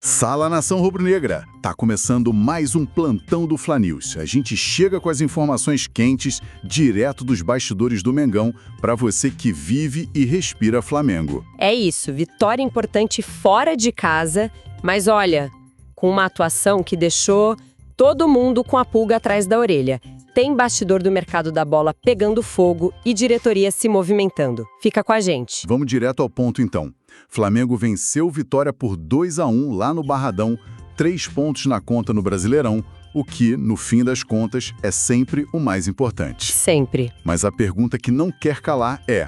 Fala, nação rubro-negra! Tá começando mais um plantão do Fla News. A gente chega com as informações quentes, direto dos bastidores do Mengão, para você que vive e respira Flamengo. É isso, vitória importante fora de casa, mas olha, com uma atuação que deixou todo mundo com a pulga atrás da orelha. Tem bastidor do mercado da bola pegando fogo e diretoria se movimentando. Fica com a gente. Vamos direto ao ponto então. Flamengo venceu Vitória por 2-1 lá no Barradão, 3 pontos na conta no Brasileirão, o que, no fim das contas, é sempre o mais importante. Sempre. Mas a pergunta que não quer calar é: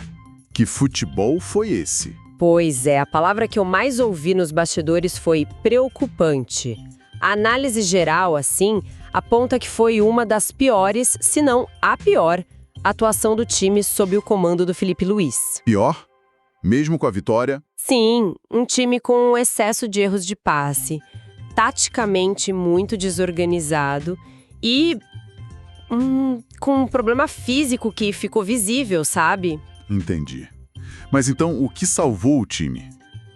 que futebol foi esse? Pois é, a palavra que eu mais ouvi nos bastidores foi preocupante. A análise geral, assim, aponta que foi uma das piores, se não a pior, atuação do time sob o comando do Filipe Luís. Pior? Mesmo com a vitória? Sim, um time com excesso de erros de passe, taticamente muito desorganizado e com um problema físico que ficou visível, sabe? Entendi. Mas então, o que salvou o time?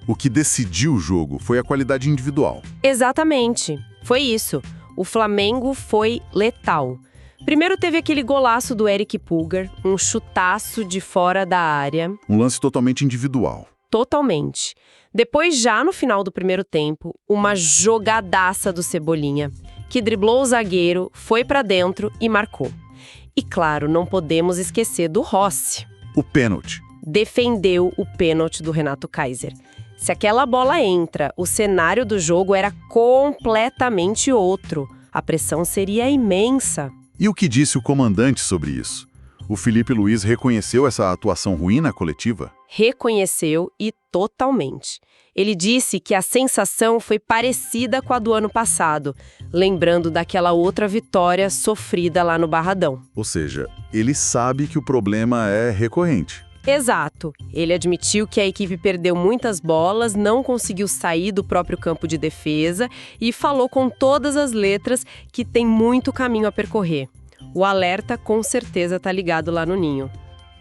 O que decidiu o jogo foi a qualidade individual. Exatamente, foi isso. O Flamengo foi letal. Primeiro teve aquele golaço do Eric Pulgar, um chutaço de fora da área. Um lance totalmente individual. Totalmente. Depois, já no final do primeiro tempo, uma jogadaça do Cebolinha, que driblou o zagueiro, foi pra dentro e marcou. E claro, não podemos esquecer do Rossi. O pênalti. Defendeu o pênalti do Renato Kaiser. Se aquela bola entra, o cenário do jogo era completamente outro. A pressão seria imensa. E o que disse o comandante sobre isso? O Filipe Luís reconheceu essa atuação ruim na coletiva? Reconheceu e totalmente. Ele disse que a sensação foi parecida com a do ano passado, lembrando daquela outra vitória sofrida lá no Barradão. Ou seja, ele sabe que o problema é recorrente. Exato. Ele admitiu que a equipe perdeu muitas bolas, não conseguiu sair do próprio campo de defesa e falou com todas as letras que tem muito caminho a percorrer. O alerta com certeza tá ligado lá no ninho.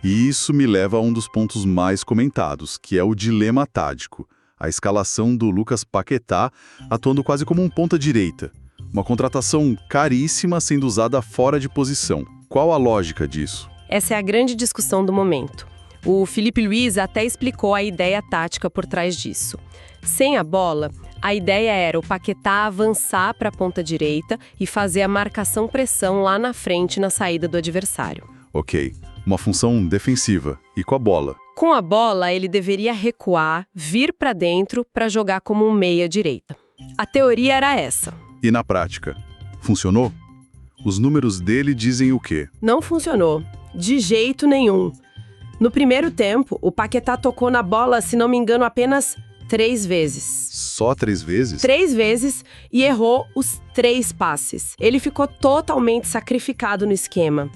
E isso me leva a um dos pontos mais comentados, que é o dilema tático. A escalação do Lucas Paquetá atuando quase como um ponta-direita. Uma contratação caríssima sendo usada fora de posição. Qual a lógica disso? Essa é a grande discussão do momento. O Filipe Luís até explicou a ideia tática por trás disso. Sem a bola, a ideia era o Paquetá avançar para a ponta direita e fazer a marcação-pressão lá na frente na saída do adversário. Ok, uma função defensiva. E com a bola? Com a bola, ele deveria recuar, vir para dentro para jogar como um meia-direita. A teoria era essa. E na prática? Funcionou? Os números dele dizem o quê? Não funcionou. De jeito nenhum. No primeiro tempo, o Paquetá tocou na bola, se não me engano, apenas 3 vezes. Só 3 vezes? 3 vezes e errou os 3 passes. Ele ficou totalmente sacrificado no esquema.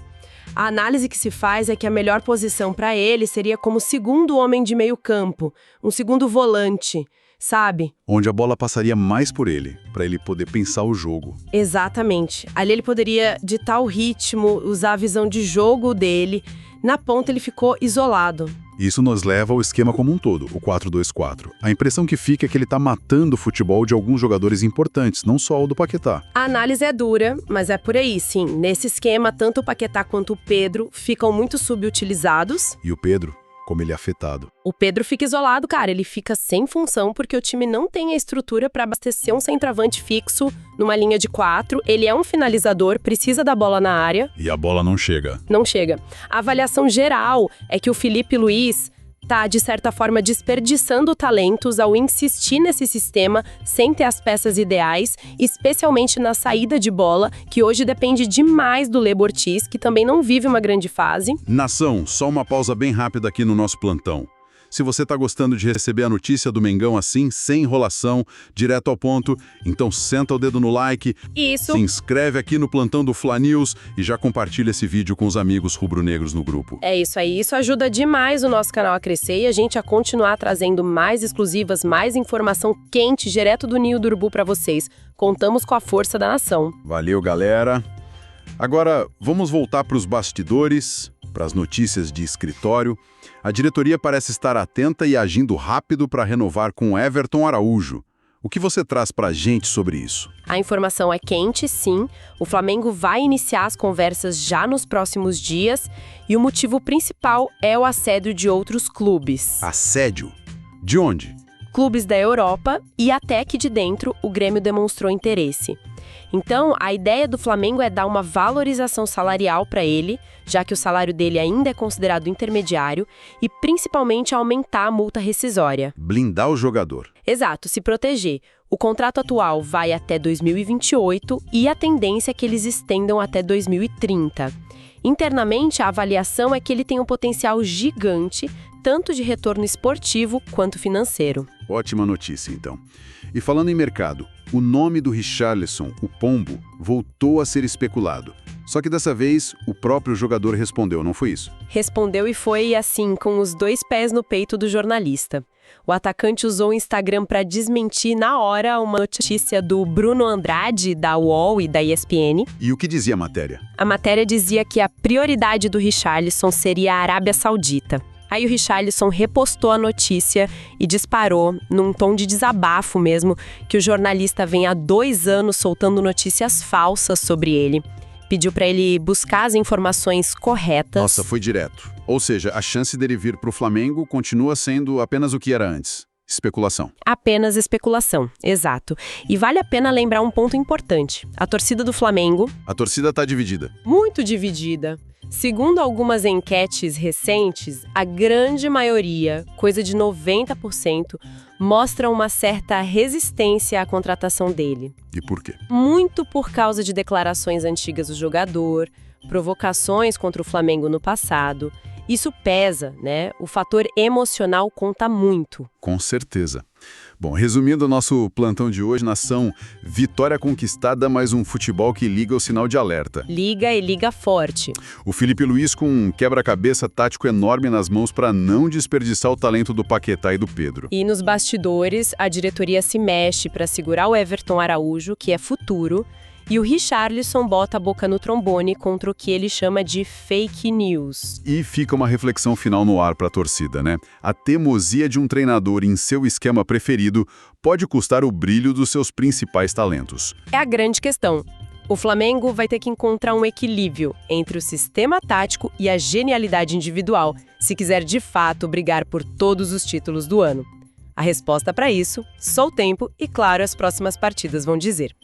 A análise que se faz é que a melhor posição para ele seria como segundo homem de meio campo, um segundo volante, sabe? Onde a bola passaria mais por ele, para ele poder pensar o jogo. Exatamente. Ali ele poderia ditar o ritmo, usar a visão de jogo dele. Na ponta ele ficou isolado. Isso nos leva ao esquema como um todo, o 4-2-4. A impressão que fica é que ele está matando o futebol de alguns jogadores importantes, não só o do Paquetá. A análise é dura, mas é por aí, sim. Nesse esquema, tanto o Paquetá quanto o Pedro ficam muito subutilizados. E o Pedro, como ele é afetado. O Pedro fica isolado, cara. Ele fica sem função porque o time não tem a estrutura para abastecer um centroavante fixo numa linha de 4. Ele é um finalizador, precisa da bola na área. E a bola não chega. Não chega. A avaliação geral é que o Filipe Luís tá, de certa forma, desperdiçando talentos ao insistir nesse sistema sem ter as peças ideais, especialmente na saída de bola, que hoje depende demais do Léo Ortiz, que também não vive uma grande fase. Nação, só uma pausa bem rápida aqui no nosso plantão. Se você está gostando de receber a notícia do Mengão assim, sem enrolação, direto ao ponto, então senta o dedo no like, Isso. se inscreve aqui no plantão do Fla News e já compartilha esse vídeo com os amigos rubro-negros no grupo. É isso aí, isso ajuda demais o nosso canal a crescer e a gente a continuar trazendo mais exclusivas, mais informação quente, direto do Ninho do Urubu para vocês. Contamos com a força da nação. Valeu, galera! Agora, vamos voltar para os bastidores, para as notícias de escritório. A diretoria parece estar atenta e agindo rápido para renovar com Everton Araújo. O que você traz pra gente sobre isso? A informação é quente, sim. O Flamengo vai iniciar as conversas já nos próximos dias e o motivo principal é o assédio de outros clubes. Assédio? De onde? Clubes da Europa e até que de dentro o Grêmio demonstrou interesse. Então, a ideia do Flamengo é dar uma valorização salarial para ele, já que o salário dele ainda é considerado intermediário, e principalmente aumentar a multa rescisória. Blindar o jogador. Exato, se proteger. O contrato atual vai até 2028 e a tendência é que eles estendam até 2030. Internamente, a avaliação é que ele tem um potencial gigante, tanto de retorno esportivo quanto financeiro. Ótima notícia, então. E falando em mercado, o nome do Richarlison, o Pombo, voltou a ser especulado. Só que dessa vez, o próprio jogador respondeu, não foi isso? Respondeu e foi, assim, com os 2 pés no peito do jornalista. O atacante usou o Instagram para desmentir na hora uma notícia do Bruno Andrade, da UOL e da ESPN. E o que dizia a matéria? A matéria dizia que a prioridade do Richarlison seria a Arábia Saudita. Aí o Richarlison repostou a notícia e disparou, num tom de desabafo mesmo, que o jornalista vem há 2 anos soltando notícias falsas sobre ele. Pediu para ele buscar as informações corretas. Nossa, foi direto. Ou seja, a chance dele vir para o Flamengo continua sendo apenas o que era antes. Especulação. Apenas especulação, exato. E vale a pena lembrar um ponto importante. A torcida do Flamengo... A torcida está dividida. Muito dividida. Segundo algumas enquetes recentes, a grande maioria, coisa de 90%, mostra uma certa resistência à contratação dele. E por quê? Muito por causa de declarações antigas do jogador, provocações contra o Flamengo no passado. Isso pesa, né? O fator emocional conta muito. Com certeza. Bom, resumindo o nosso plantão de hoje, nação, vitória conquistada, mas um futebol que liga o sinal de alerta. Liga e liga forte. O Filipe Luís com um quebra-cabeça tático enorme nas mãos para não desperdiçar o talento do Paquetá e do Pedro. E nos bastidores, a diretoria se mexe para segurar o Everton Araújo, que é futuro, e o Richarlison bota a boca no trombone contra o que ele chama de fake news. E fica uma reflexão final no ar para a torcida, né? A teimosia de um treinador em seu esquema preferido pode custar o brilho dos seus principais talentos. É a grande questão. O Flamengo vai ter que encontrar um equilíbrio entre o sistema tático e a genialidade individual, se quiser de fato brigar por todos os títulos do ano. A resposta para isso, só o tempo e, claro, as próximas partidas vão dizer.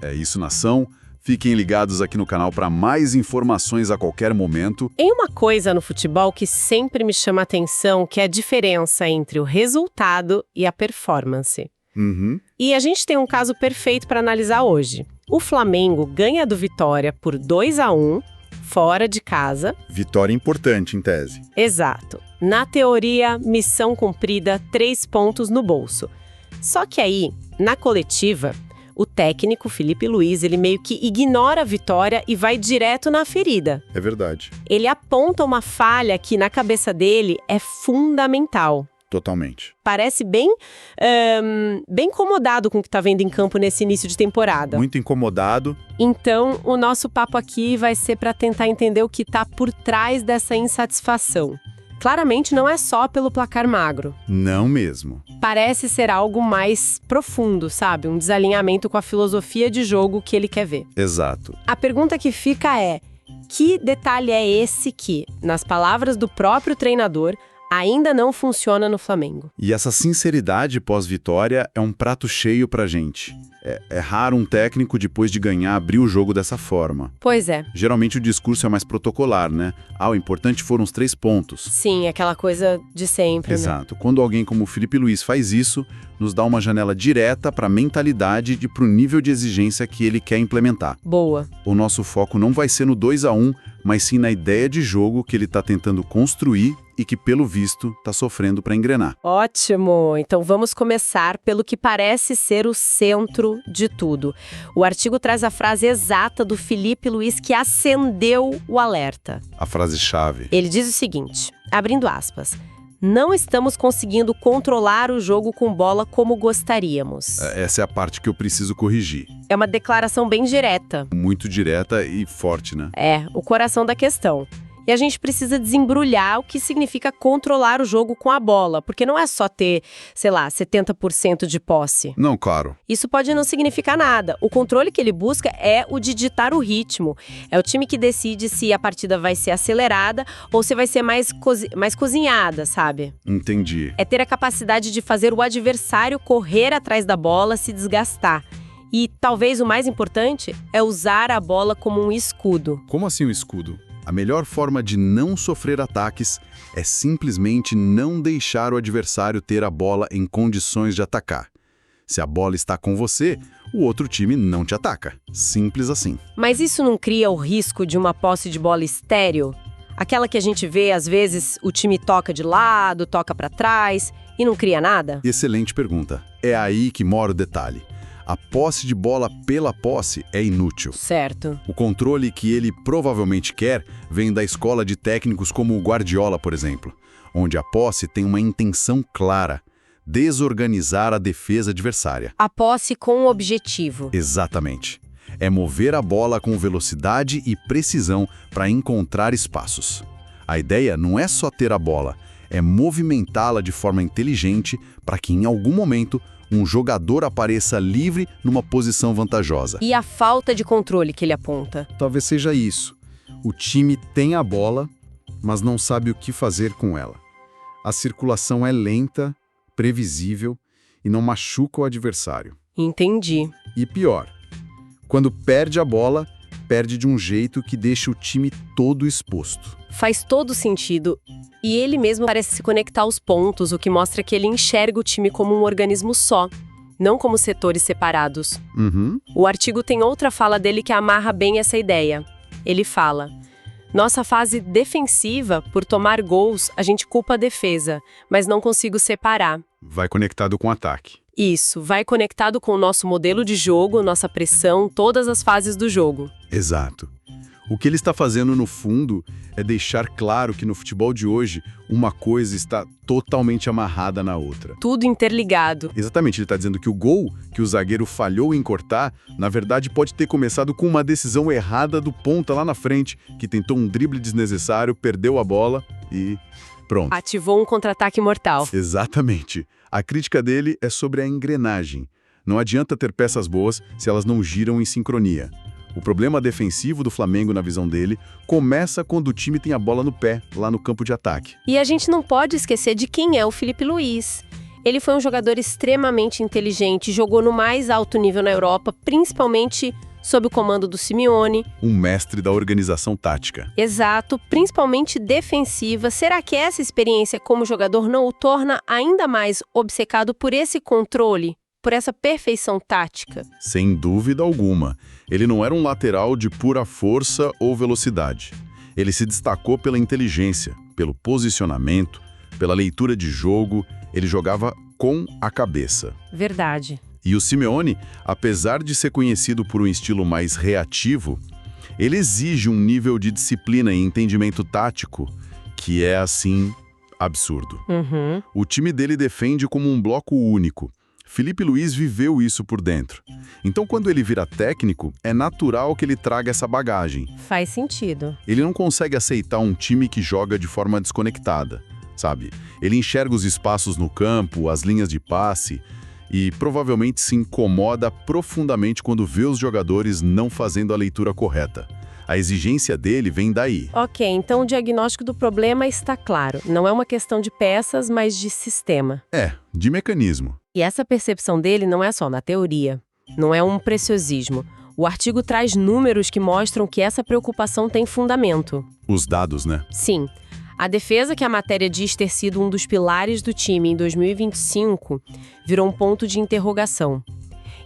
É isso, nação. Fiquem ligados aqui no canal para mais informações a qualquer momento. Tem uma coisa no futebol que sempre me chama a atenção, que é a diferença entre o resultado e a performance. E a gente tem um caso perfeito para analisar hoje. O Flamengo ganha do Vitória por 2-1, fora de casa. Vitória importante, em tese. Exato. Na teoria, missão cumprida, 3 pontos no bolso. Só que aí, na coletiva, o técnico, Filipe Luís, ele meio que ignora a vitória e vai direto na ferida. É verdade. Ele aponta uma falha que, na cabeça dele, é fundamental. Totalmente. Parece bem incomodado com o que está vendo em campo nesse início de temporada. Muito incomodado. Então, o nosso papo aqui vai ser para tentar entender o que está por trás dessa insatisfação. Claramente não é só pelo placar magro. Não mesmo. Parece ser algo mais profundo, sabe? Um desalinhamento com a filosofia de jogo que ele quer ver. Exato. A pergunta que fica é: que detalhe é esse que, nas palavras do próprio treinador, ainda não funciona no Flamengo? E essa sinceridade pós-vitória é um prato cheio pra gente. É raro um técnico, depois de ganhar, abrir o jogo dessa forma. Pois é. Geralmente o discurso é mais protocolar, né? O importante foram os 3 pontos. Sim, aquela coisa de sempre, Exato. Né? Quando alguém como o Filipe Luís faz isso, nos dá uma janela direta para a mentalidade e para o nível de exigência que ele quer implementar. Boa. O nosso foco não vai ser no 2-1, mas sim na ideia de jogo que ele está tentando construir e que, pelo visto, está sofrendo para engrenar. Ótimo! Então vamos começar pelo que parece ser o centro de tudo. O artigo traz a frase exata do Filipe Luís que acendeu o alerta. A frase-chave. Ele diz o seguinte, abrindo aspas: "Não estamos conseguindo controlar o jogo com bola como gostaríamos." Essa é a parte que eu preciso corrigir. É uma declaração bem direta. Muito direta e forte, né? É, o coração da questão. E a gente precisa desembrulhar o que significa controlar o jogo com a bola, porque não é só ter, sei lá, 70% de posse. Não, claro. Isso pode não significar nada. O controle que ele busca é o de ditar o ritmo. É o time que decide se a partida vai ser acelerada ou se vai ser mais cozinhada, sabe? Entendi. É ter a capacidade de fazer o adversário correr atrás da bola, se desgastar. E talvez o mais importante é usar a bola como um escudo. Como assim um escudo? A melhor forma de não sofrer ataques é simplesmente não deixar o adversário ter a bola em condições de atacar. Se a bola está com você, o outro time não te ataca. Simples assim. Mas isso não cria o risco de uma posse de bola estéril? Aquela que a gente vê, às vezes, o time toca de lado, toca para trás e não cria nada? Excelente pergunta. É aí que mora o detalhe. A posse de bola pela posse é inútil. Certo. O controle que ele provavelmente quer vem da escola de técnicos como o Guardiola, por exemplo, onde a posse tem uma intenção clara: desorganizar a defesa adversária. A posse com um objetivo. Exatamente. É mover a bola com velocidade e precisão para encontrar espaços. A ideia não é só ter a bola, é movimentá-la de forma inteligente para que em algum momento um jogador apareça livre numa posição vantajosa. E a falta de controle que ele aponta? Talvez seja isso. O time tem a bola, mas não sabe o que fazer com ela. A circulação é lenta, previsível e não machuca o adversário. Entendi. E pior, quando perde a bola, perde de um jeito que deixa o time todo exposto. Faz todo sentido. E ele mesmo parece se conectar aos pontos, o que mostra que ele enxerga o time como um organismo só, não como setores separados. O artigo tem outra fala dele que amarra bem essa ideia. Ele fala: nossa fase defensiva, por tomar gols, a gente culpa a defesa, mas não consigo separar. Vai conectado com o ataque. Isso, vai conectado com o nosso modelo de jogo, nossa pressão, todas as fases do jogo. Exato. O que ele está fazendo, no fundo, é deixar claro que no futebol de hoje, uma coisa está totalmente amarrada na outra. Tudo interligado. Exatamente, ele está dizendo que o gol que o zagueiro falhou em cortar, na verdade pode ter começado com uma decisão errada do ponta lá na frente, que tentou um drible desnecessário, perdeu a bola e pronto. Ativou um contra-ataque mortal. Exatamente. A crítica dele é sobre a engrenagem. Não adianta ter peças boas se elas não giram em sincronia. O problema defensivo do Flamengo, na visão dele, começa quando o time tem a bola no pé, lá no campo de ataque. E a gente não pode esquecer de quem é o Filipe Luís. Ele foi um jogador extremamente inteligente, jogou no mais alto nível na Europa, principalmente sob o comando do Simeone. Um mestre da organização tática. Exato, principalmente defensiva. Será que essa experiência como jogador não o torna ainda mais obcecado por esse controle? Por essa perfeição tática? Sem dúvida alguma. Ele não era um lateral de pura força ou velocidade. Ele se destacou pela inteligência, pelo posicionamento, pela leitura de jogo. Ele jogava com a cabeça. Verdade. E o Simeone, apesar de ser conhecido por um estilo mais reativo, ele exige um nível de disciplina e entendimento tático que é, assim, absurdo. O time dele defende como um bloco único. Filipe Luís viveu isso por dentro. Então, quando ele vira técnico, é natural que ele traga essa bagagem. Faz sentido. Ele não consegue aceitar um time que joga de forma desconectada, sabe? Ele enxerga os espaços no campo, as linhas de passe e provavelmente se incomoda profundamente quando vê os jogadores não fazendo a leitura correta. A exigência dele vem daí. Ok, então o diagnóstico do problema está claro. Não é uma questão de peças, mas de sistema. De mecanismo. E essa percepção dele não é só na teoria. Não é um preciosismo. O artigo traz números que mostram que essa preocupação tem fundamento. Os dados, né? Sim. A defesa, que a matéria diz ter sido um dos pilares do time em 2025, virou um ponto de interrogação.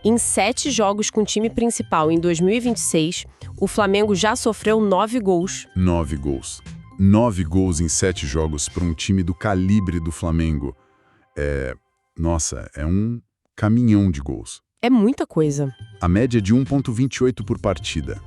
Em 7 jogos com o time principal em 2026, o Flamengo já sofreu 9 gols. 9 gols. 9 gols em 7 jogos para um time do calibre do Flamengo. Nossa, é um caminhão de gols. É muita coisa. A média é de 1,28 por partida.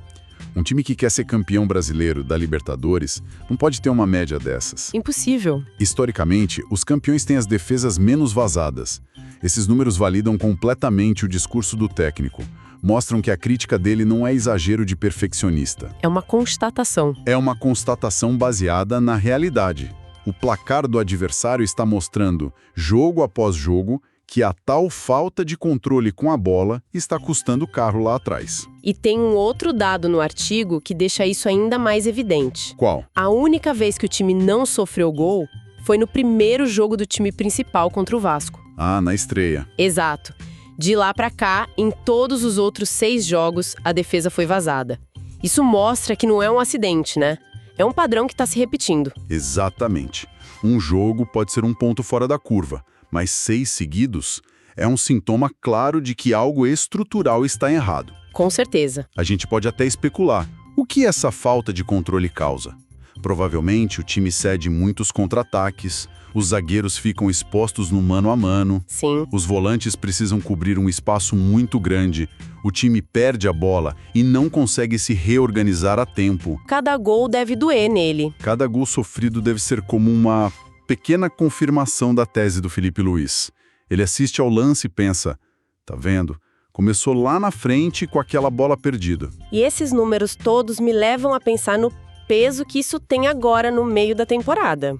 Um time que quer ser campeão brasileiro da Libertadores não pode ter uma média dessas. Impossível. Historicamente, os campeões têm as defesas menos vazadas. Esses números validam completamente o discurso do técnico. mostram que a crítica dele não é exagero de perfeccionista. É uma constatação. É uma constatação baseada na realidade. O placar do adversário está mostrando, jogo após jogo, que a tal falta de controle com a bola está custando o carro lá atrás. E tem um outro dado no artigo que deixa isso ainda mais evidente. Qual? A única vez que o time não sofreu gol foi no primeiro jogo do time principal contra o Vasco. Ah, na estreia. Exato. De lá pra cá, em todos os outros 6 jogos, a defesa foi vazada. Isso mostra que não é um acidente, né? É um padrão que está se repetindo. Exatamente. Um jogo pode ser um ponto fora da curva, mas 6 seguidos é um sintoma claro de que algo estrutural está errado. Com certeza. A gente pode até especular. O que essa falta de controle causa? Provavelmente o time cede muitos contra-ataques, os zagueiros ficam expostos no mano a mano, Sim. os volantes precisam cobrir um espaço muito grande, o time perde a bola e não consegue se reorganizar a tempo. Cada gol deve doer nele. Cada gol sofrido deve ser como uma pequena confirmação da tese do Filipe Luís. Ele assiste ao lance e pensa, tá vendo? Começou lá na frente com aquela bola perdida. E esses números todos me levam a pensar no peso que isso tem agora no meio da temporada.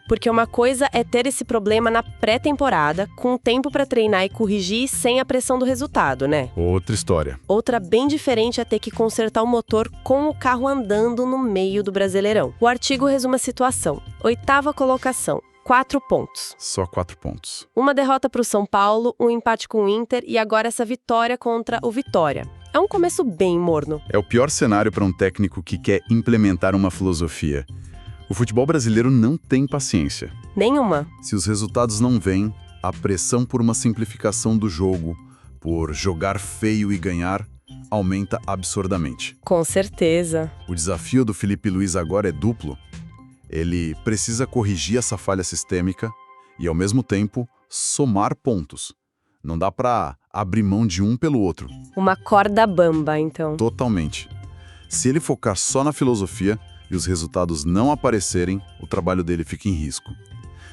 Porque uma coisa é ter esse problema na pré-temporada, com tempo para treinar e corrigir sem a pressão do resultado, né? Outra história. Outra bem diferente é ter que consertar o motor com o carro andando no meio do Brasileirão. O artigo resume a situação. 8ª colocação. 4 pontos. Só 4 pontos. Uma derrota para o São Paulo, um empate com o Inter e agora essa vitória contra o Vitória. É um começo bem morno. É o pior cenário para um técnico que quer implementar uma filosofia. O futebol brasileiro não tem paciência. Nenhuma. Se os resultados não vêm, a pressão por uma simplificação do jogo, por jogar feio e ganhar, aumenta absurdamente. Com certeza. O desafio do Filipe Luís agora é duplo. Ele precisa corrigir essa falha sistêmica e, ao mesmo tempo, somar pontos. Não dá para abrir mão de um pelo outro. Uma corda bamba, então. Totalmente. Se ele focar só na filosofia e os resultados não aparecerem, o trabalho dele fica em risco.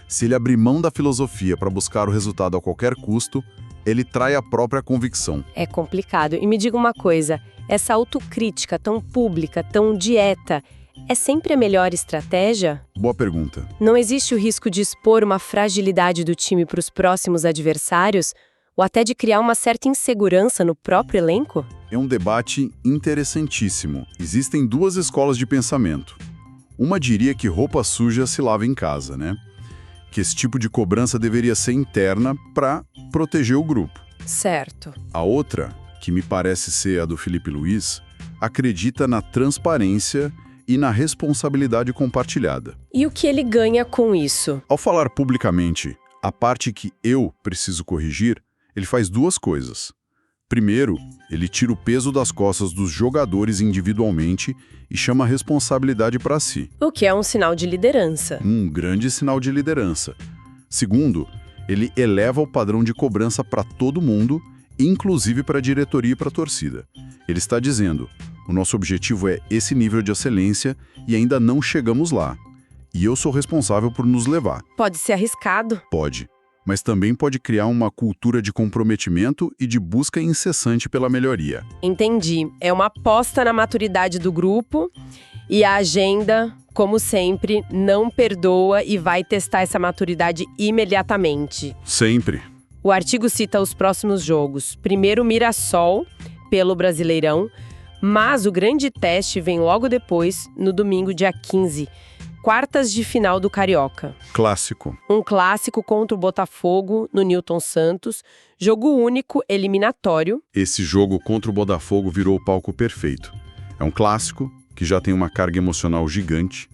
Se ele abrir mão da filosofia para buscar o resultado a qualquer custo, ele trai a própria convicção. É complicado. E me diga uma coisa, essa autocrítica tão pública, tão direta, é sempre a melhor estratégia? Boa pergunta. Não existe o risco de expor uma fragilidade do time para os próximos adversários? Ou até de criar uma certa insegurança no próprio elenco? É um debate interessantíssimo. Existem 2 escolas de pensamento. Uma diria que roupa suja se lava em casa, né? Que esse tipo de cobrança deveria ser interna para proteger o grupo. Certo. A outra, que me parece ser a do Filipe Luís, acredita na transparência e na responsabilidade compartilhada. E o que ele ganha com isso? Ao falar publicamente a parte que eu preciso corrigir, ele faz 2 coisas. Primeiro, ele tira o peso das costas dos jogadores individualmente e chama a responsabilidade para si. O que é um sinal de liderança. Um grande sinal de liderança. Segundo, ele eleva o padrão de cobrança para todo mundo, inclusive para a diretoria e para a torcida. Ele está dizendo, o nosso objetivo é esse nível de excelência e ainda não chegamos lá. E eu sou responsável por nos levar. Pode ser arriscado. Pode. Mas também pode criar uma cultura de comprometimento e de busca incessante pela melhoria. Entendi. É uma aposta na maturidade do grupo e a agenda, como sempre, não perdoa e vai testar essa maturidade imediatamente. Sempre. O artigo cita os próximos jogos. Primeiro, Mirassol, pelo Brasileirão, mas o grande teste vem logo depois, no domingo, dia 15. Quartas de final do Carioca. Clássico. Um clássico contra o Botafogo, no Newton Santos. Jogo único, eliminatório. Esse jogo contra o Botafogo virou o palco perfeito. É um clássico que já tem uma carga emocional gigante.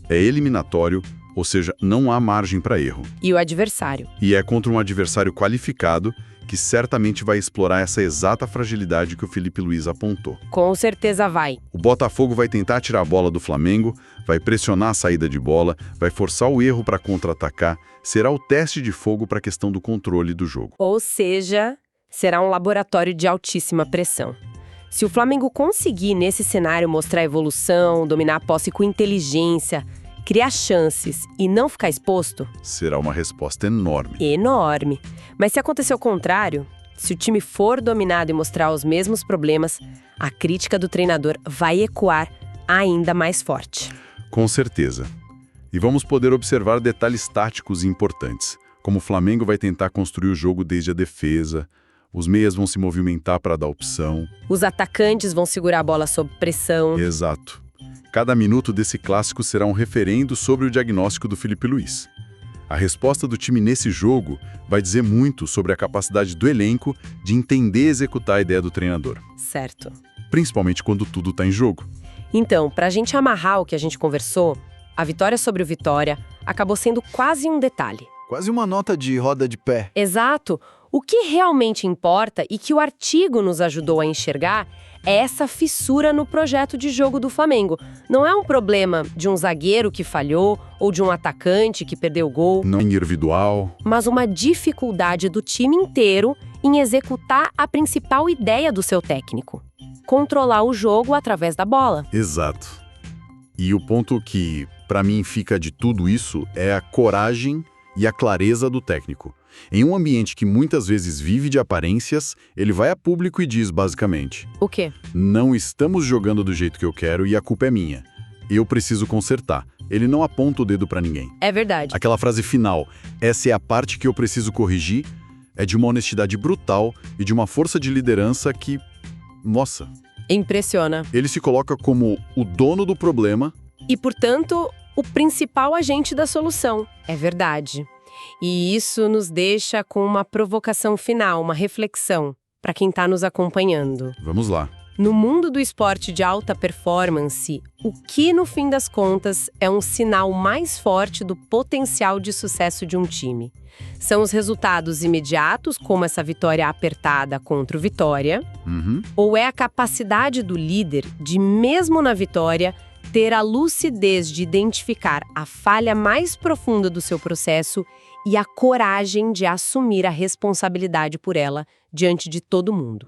É eliminatório, ou seja, não há margem para erro. E o adversário. E é contra um adversário qualificado que certamente vai explorar essa exata fragilidade que o Filipe Luís apontou. Com certeza vai. O Botafogo vai tentar tirar a bola do Flamengo, vai pressionar a saída de bola, vai forçar o erro para contra-atacar, será o teste de fogo para a questão do controle do jogo. Ou seja, será um laboratório de altíssima pressão. Se o Flamengo conseguir, nesse cenário, mostrar evolução, dominar a posse com inteligência, criar chances e não ficar exposto, será uma resposta enorme. enorme. Mas se acontecer o contrário, Se o time for dominado e mostrar os mesmos problemas, a crítica do treinador vai ecoar ainda mais forte. Com certeza. E vamos poder observar detalhes táticos importantes, como o Flamengo vai tentar construir o jogo desde a defesa, os meias vão se movimentar para dar opção. Os atacantes vão segurar a bola sob pressão. Exato. Cada minuto desse clássico será um referendo sobre o diagnóstico do Filipe Luís. A resposta do time nesse jogo vai dizer muito sobre a capacidade do elenco de entender e executar a ideia do treinador. Certo. Principalmente quando tudo está em jogo. Então, para a gente amarrar o que a gente conversou, a vitória sobre o Vitória acabou sendo quase um detalhe. Quase uma nota de roda de pé. Exato. O que realmente importa e que o artigo nos ajudou a enxergar é essa fissura no projeto de jogo do Flamengo. Não é um problema de um zagueiro que falhou ou de um atacante que perdeu o gol. Não individual. Mas uma dificuldade do time inteiro em executar a principal ideia do seu técnico: controlar o jogo através da bola. Exato. E o ponto que, para mim, fica de tudo isso é a coragem e a clareza do técnico. Em um ambiente que muitas vezes vive de aparências, ele vai a público e diz basicamente: O quê? não estamos jogando do jeito que eu quero e a culpa é minha. Eu preciso consertar. Ele não aponta o dedo para ninguém. É verdade. Aquela frase final, essa é a parte que eu preciso corrigir, é de uma honestidade brutal e de uma força de liderança que, nossa, Impressiona. ele se coloca como o dono do problema. E, portanto, o principal agente da solução. É verdade. E isso nos deixa com uma provocação final, uma reflexão, para quem está nos acompanhando. Vamos lá. No mundo do esporte de alta performance, o que, no fim das contas, é um sinal mais forte do potencial de sucesso de um time? São os resultados imediatos, como essa vitória apertada contra o Vitória, ou é a capacidade do líder de, mesmo na vitória, ter a lucidez de identificar a falha mais profunda do seu processo e a coragem de assumir a responsabilidade por ela diante de todo mundo?